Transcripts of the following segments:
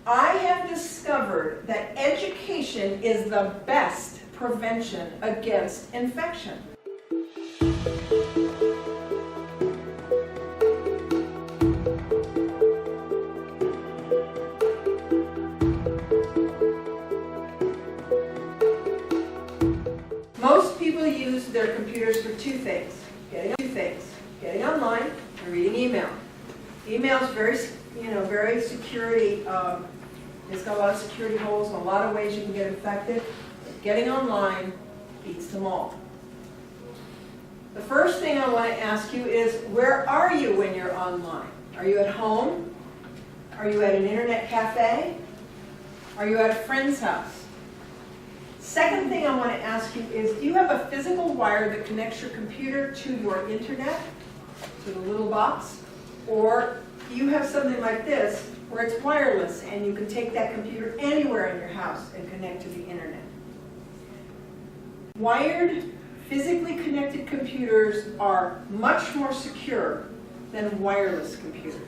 I have discovered that education is the best prevention against infection. Most people use their computers for two things. Getting online and reading email. Email is very security, it's got a lot of security holes and a lot of ways you can get infected. Getting online beats them all. The first thing I want to ask you is, where are you when you're online? Are you at home? Are you at an internet cafe? Are you at a friend's house? Second thing I want to ask you is, do you have a physical wire that connects your computer to your internet, to the little box? Or do you have something like this, where it's wireless and you can take that computer anywhere in your house and connect to the internet? Wired, physically connected computers are much more secure than wireless computers.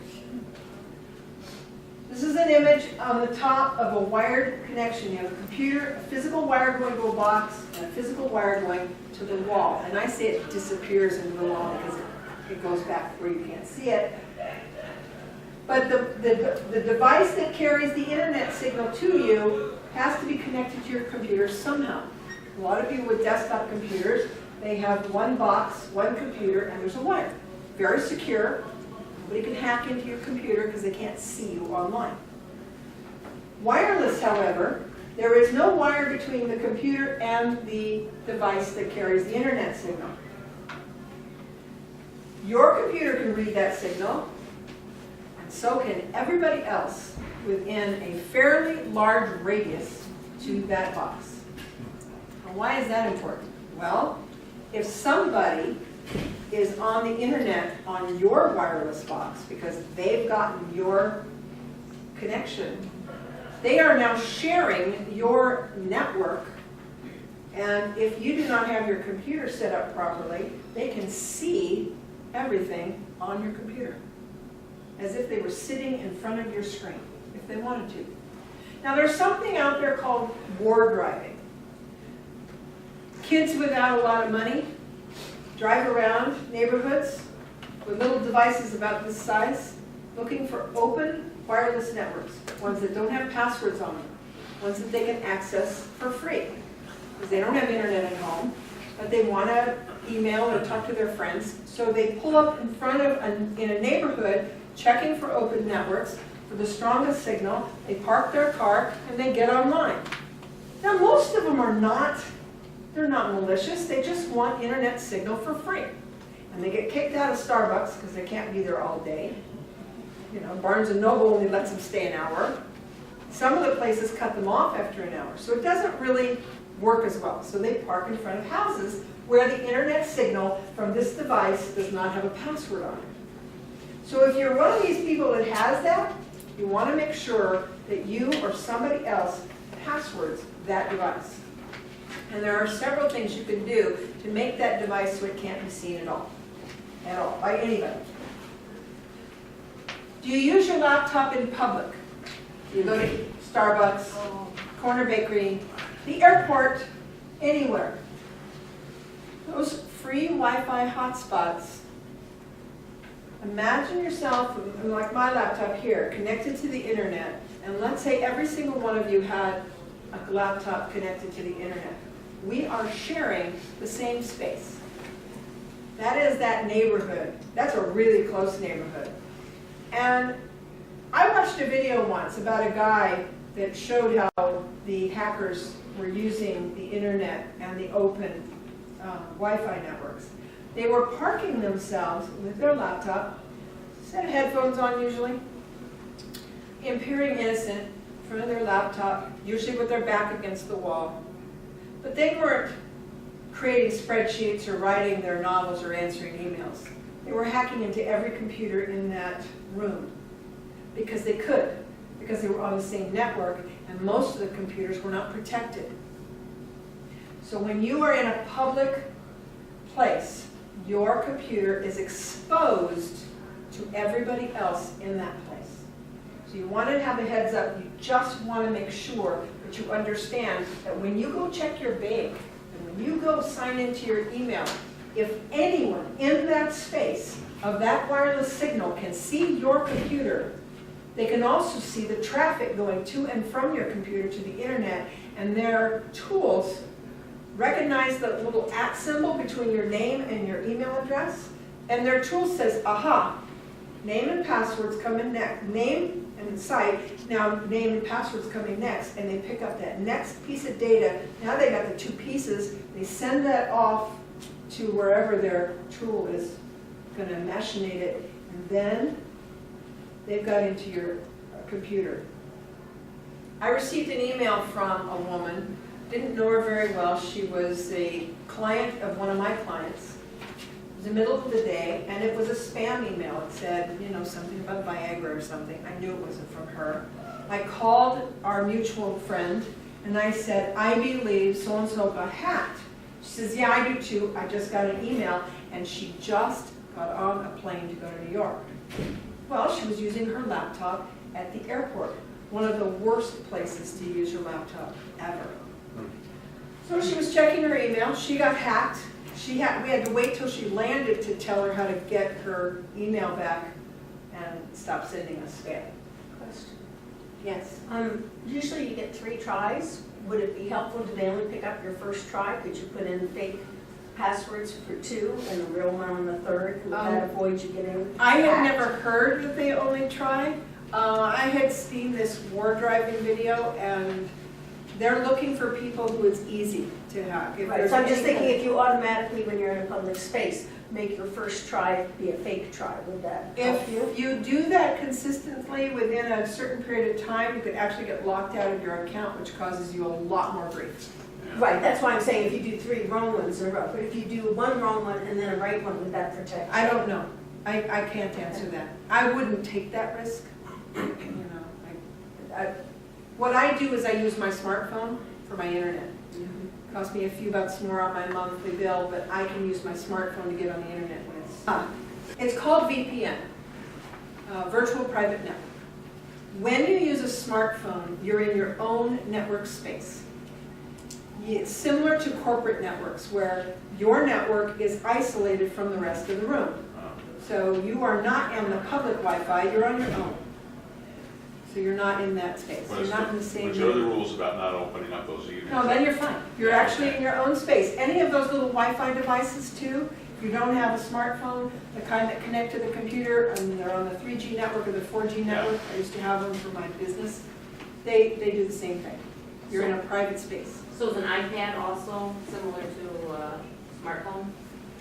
This is an image on the top of a wired connection. You have a computer, a physical wire going to a box, and a physical wire going to the wall. And I say it disappears into the wall because it goes back where you can't see it. But the device that carries the internet signal to you has to be connected to your computer somehow. A lot of you with desktop computers, they have one box, one computer, and there's a wire. Very secure. Nobody can hack into your computer because they can't see you online. Wireless, however, there is no wire between the computer and the device that carries the internet signal. Your computer can read that signal, and so can everybody else within a fairly large radius to that box. And why is that important? Well, if somebody is on the internet on your wireless box because they've gotten your connection, they are now sharing your network, and if you do not have your computer set up properly, they can see everything on your computer as if they were sitting in front of your screen, if they wanted to. Now there's something out there called war driving. Kids without a lot of money drive around neighborhoods with little devices about this size, looking for open wireless networks, ones that don't have passwords on them, ones that they can access for free, because they don't have internet at home, but they want to email or talk to their friends. So they pull up in front of, in a neighborhood, checking for open networks, for the strongest signal. They park their car and they get online. Now most of them are not, they're not malicious, they just want internet signal for free. And they get kicked out of Starbucks because they can't be there all day. You know, Barnes & Noble only lets them stay an hour. Some of the places cut them off after an hour. So it doesn't really work as well. So they park in front of houses where the internet signal from this device does not have a password on it. So if you're one of these people that has that, you want to make sure that you or somebody else passwords that device. And there are several things you can do to make that device so it can't be seen at all, by anybody. Do you use your laptop in public? You go to Starbucks, corner bakery, the airport, anywhere. Those free Wi-Fi hotspots, imagine yourself, like my laptop here, connected to the internet, and let's say every single one of you had a laptop connected to the internet. We are sharing the same space. That is that neighborhood. That's a really close neighborhood. And I watched a video once about a guy that showed how the hackers were using the internet and the open Wi-Fi networks. They were parking themselves with their laptop, set of headphones on usually, appearing innocent in front of their laptop, usually with their back against the wall. But they weren't creating spreadsheets or writing their novels or answering emails. They were hacking into every computer in that room because they could, because they were on the same network, and most of the computers were not protected. So when you are in a public place, your computer is exposed to everybody else in that place. So you want to have a heads up. You just want to make sure that you understand that when you go check your bank, and when you go sign into your email, if anyone in that space of that wireless signal can see your computer, they can also see the traffic going to and from your computer to the internet, and their tools recognize the little @ symbol between your name and your email address, and their tool says, aha, name and passwords coming next, name and site, now name and passwords coming next, and they pick up that next piece of data. Now they got the two pieces, they send that off to wherever their tool is going to machinate it, and then they've got into your computer. I received an email from a woman, didn't know her very well. She was a client of one of my clients. It was the middle of the day, and it was a spam email. It said, you know, something about Viagra or something. I knew it wasn't from her. I called our mutual friend, and I said, I believe so-and-so got hacked. She says, yeah, I do too. I just got an email, and she just got on a plane to go to New York. Well, she was using her laptop at the airport, one of the worst places to use your laptop ever. So she was checking her email. She got hacked. We had to wait till she landed to tell her how to get her email back and stop sending us spam. Question. Yes. Usually you get 3 tries. Would it be helpful to only pick up your first try? Could you put in fake passwords for 2 and the real one on the 3rd? Would that avoid you getting I had hacked? never heard that they only try. I had seen this war driving video, and they're looking for people who it's easy to hack. If Right, there's so I'm just anything- thinking if you automatically, when you're in a public space, make your first try be a fake try, would that help you? If you do that consistently within a certain period of time, you could actually get locked out of your account, which causes you a lot more grief. Right, that's why I'm saying if you do 3 wrong ones in a row, but if you do 1 wrong one and then a right one, would that protect you? I don't know. I can't answer that. I wouldn't take that risk. You know, what I do is I use my smartphone for my internet. It costs me a few bucks more on my monthly bill, but I can use my smartphone to get on the internet when it's called VPN, Virtual Private Network. When you use a smartphone, you're in your own network space. It's similar to corporate networks where your network is isolated from the rest of the room. So you are not on the public Wi-Fi, you're on your own. So you're not in that space. You're not in the same. What's the other rules about not opening up those emails? No, then you're fine. You're actually in your own space. Any of those little Wi-Fi devices too, if you don't have a smartphone, the kind that connect to the computer, and they're on the 3G network or the 4G network, I used to have them for my business, they do the same thing. You're in a private space. So is an iPad also similar to a smartphone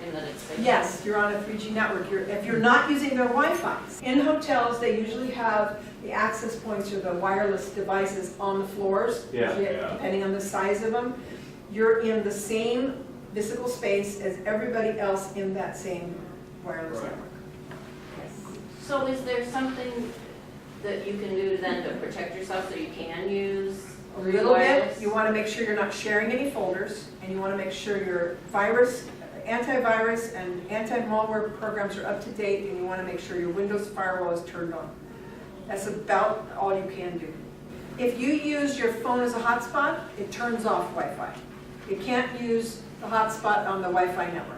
in that it's? Yes, you're on a 3G network. If you're not using their Wi-Fi. In hotels, they usually have the access points or the wireless devices on the floors, Yeah, usually yeah. depending on the size of them. You're in the same physical space as everybody else in that same wireless Right. network. Yes. So is there something that you can do then to protect yourself so you can use A little bit. wireless? You want to make sure you're not sharing any folders, and you want to make sure your antivirus and anti-malware programs are up to date, and you want to make sure your Windows firewall is turned on. That's about all you can do. If you use your phone as a hotspot, it turns off Wi-Fi. You can't use the hotspot on the Wi-Fi network.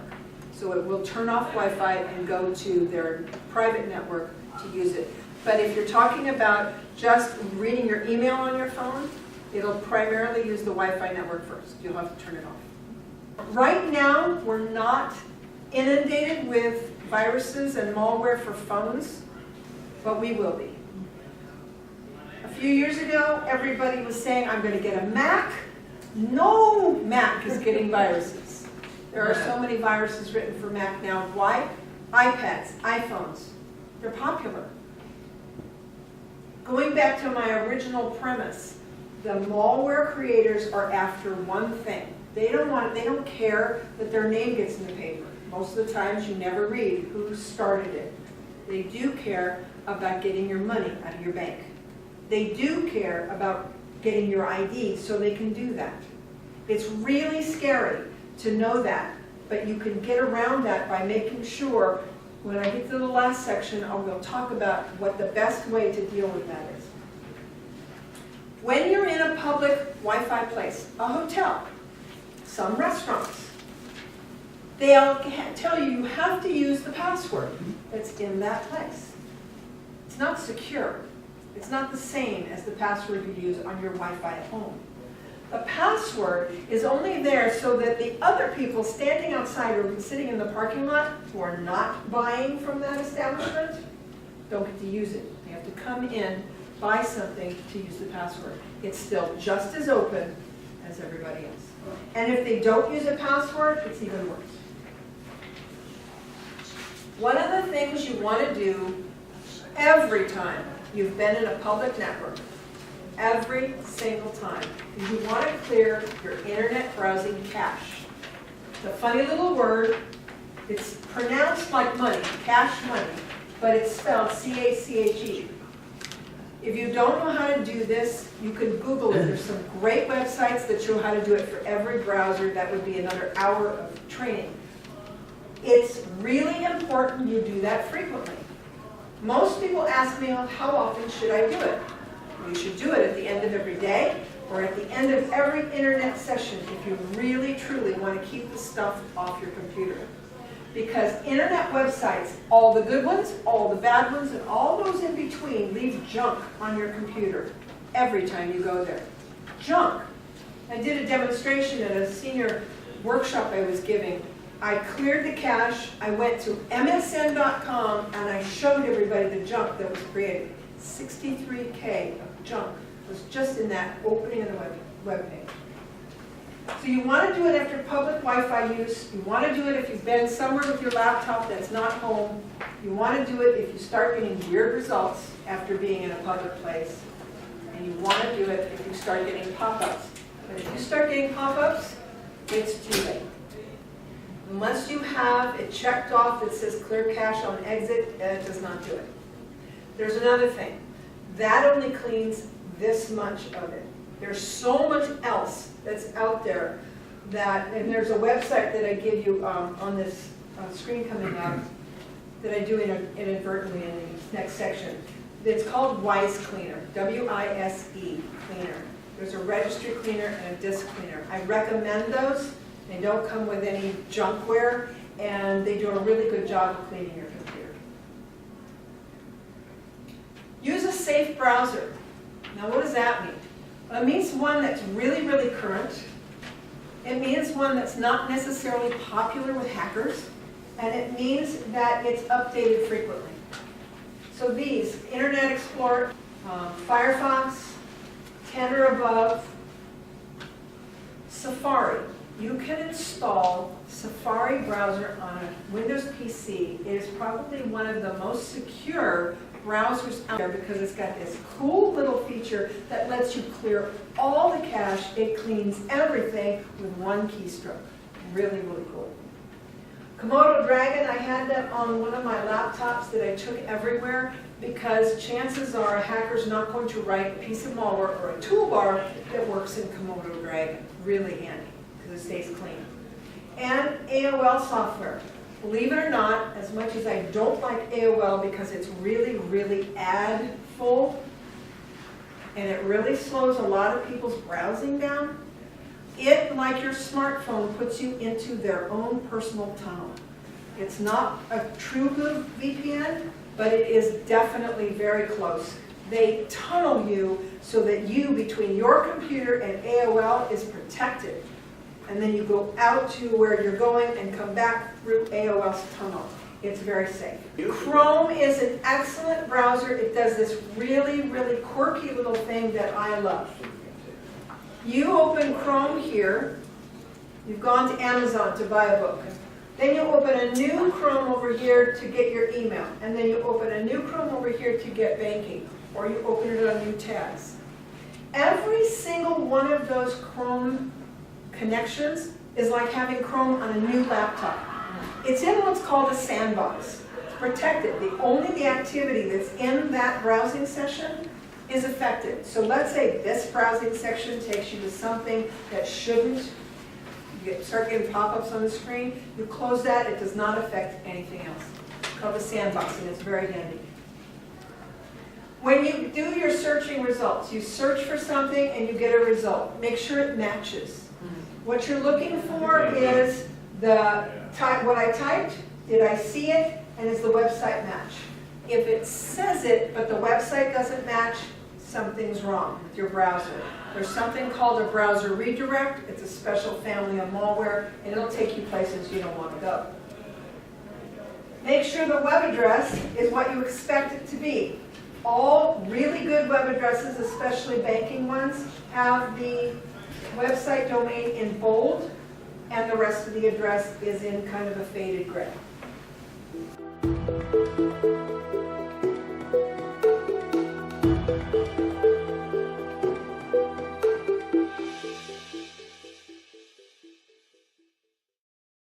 So it will turn off Wi-Fi and go to their private network to use it. But if you're talking about just reading your email on your phone, it'll primarily use the Wi-Fi network first. You'll have to turn it off. Right now, we're not inundated with viruses and malware for phones, but we will be. A few years ago, everybody was saying, I'm going to get a Mac. No Mac is getting viruses. There are so many viruses written for Mac now. Why? iPads, iPhones, they're popular. Going back to my original premise, the malware creators are after one thing. They don't care that their name gets in the paper. Most of the times you never read who started it. They do care about getting your money out of your bank. They do care about getting your ID so they can do that. It's really scary to know that, but you can get around that by making sure, when I get to the last section, I will talk about what the best way to deal with that is. When you're in a public Wi-Fi place, a hotel, some restaurants, they'll tell you have to use the password that's in that place. It's not secure. It's not the same as the password you use on your Wi-Fi at home. The password is only there so that the other people standing outside or sitting in the parking lot who are not buying from that establishment don't get to use it. They have to come in, buy something to use the password. It's still just as open as everybody else. And if they don't use a password, it's even worse. One of the things you want to do every time you've been in a public network, every single time, is you want to clear your internet browsing cache. It's a funny little word. It's pronounced like money, cache money, but it's spelled C-A-C-H-E. If you don't know how to do this, you can Google it. There's some great websites that show how to do it for every browser. That would be another hour of training. It's really important you do that frequently. Most people ask me, oh, how often should I do it? You should do it at the end of every day or at the end of every internet session if you really, truly want to keep the stuff off your computer. Because internet websites, all the good ones, all the bad ones, and all those in between leave junk on your computer every time you go there. Junk. I did a demonstration at a senior workshop I was giving. I cleared the cache, I went to msn.com, and I showed everybody the junk that was created. 63K of junk was just in that opening of the web page. So you want to do it after public Wi-Fi use. You want to do it if you've been somewhere with your laptop that's not home. You want to do it if you start getting weird results after being in a public place. And you want to do it if you start getting pop-ups. But if you start getting pop-ups, it's too late. Unless you have it checked off that says clear cache on exit, it does not do it. There's another thing. That only cleans this much of it. There's so much else that's out there that, and there's a website that I give you on this screen coming up that I do inadvertently in the next section. It's called Wise Cleaner, W-I-S-E, cleaner. There's a registry cleaner and a disk cleaner. I recommend those. They don't come with any junkware, and they do a really good job of cleaning your computer. Use a safe browser. Now, what does that mean? Well, it means one that's really, really current. It means one that's not necessarily popular with hackers, and it means that it's updated frequently. So these, Internet Explorer, Firefox, 10 or above, Safari. You can install Safari browser on a Windows PC. It is probably one of the most secure browsers out there because it's got this cool little feature that lets you clear all the cache. It cleans everything with one keystroke. Really, really cool. Komodo Dragon, I had that on one of my laptops that I took everywhere because chances are a hacker's not going to write a piece of malware or a toolbar that works in Komodo Dragon. Really handy. It stays clean. And AOL software. Believe it or not, as much as I don't like AOL because it's really, really ad full, and it really slows a lot of people's browsing down, it, like your smartphone, puts you into their own personal tunnel. It's not a true good VPN, but it is definitely very close. They tunnel you so that you, between your computer and AOL, is protected. And then you go out to where you're going and come back through AOL's tunnel. It's very safe. Chrome is an excellent browser. It does this really, really quirky little thing that I love. You open Chrome here. You've gone to Amazon to buy a book. Then you open a new Chrome over here to get your email. And then you open a new Chrome over here to get banking. Or you open it on new tabs. Every single one of those Chrome connections is like having Chrome on a new laptop. It's in what's called a sandbox. It's protected. Only the activity that's in that browsing session is affected. So let's say this browsing section takes you to something that shouldn't. You start getting pop-ups on the screen. You close that. It does not affect anything else. It's called a sandbox, and it's very handy. When you do your searching results, you search for something and you get a result. Make sure it matches. What you're looking for is what I typed, did I see it, and is the website match? If it says it, but the website doesn't match, something's wrong with your browser. There's something called a browser redirect. It's a special family of malware, and it'll take you places you don't want to go. Make sure the web address is what you expect it to be. All really good web addresses, especially banking ones, have the website domain in bold, and the rest of the address is in kind of a faded gray.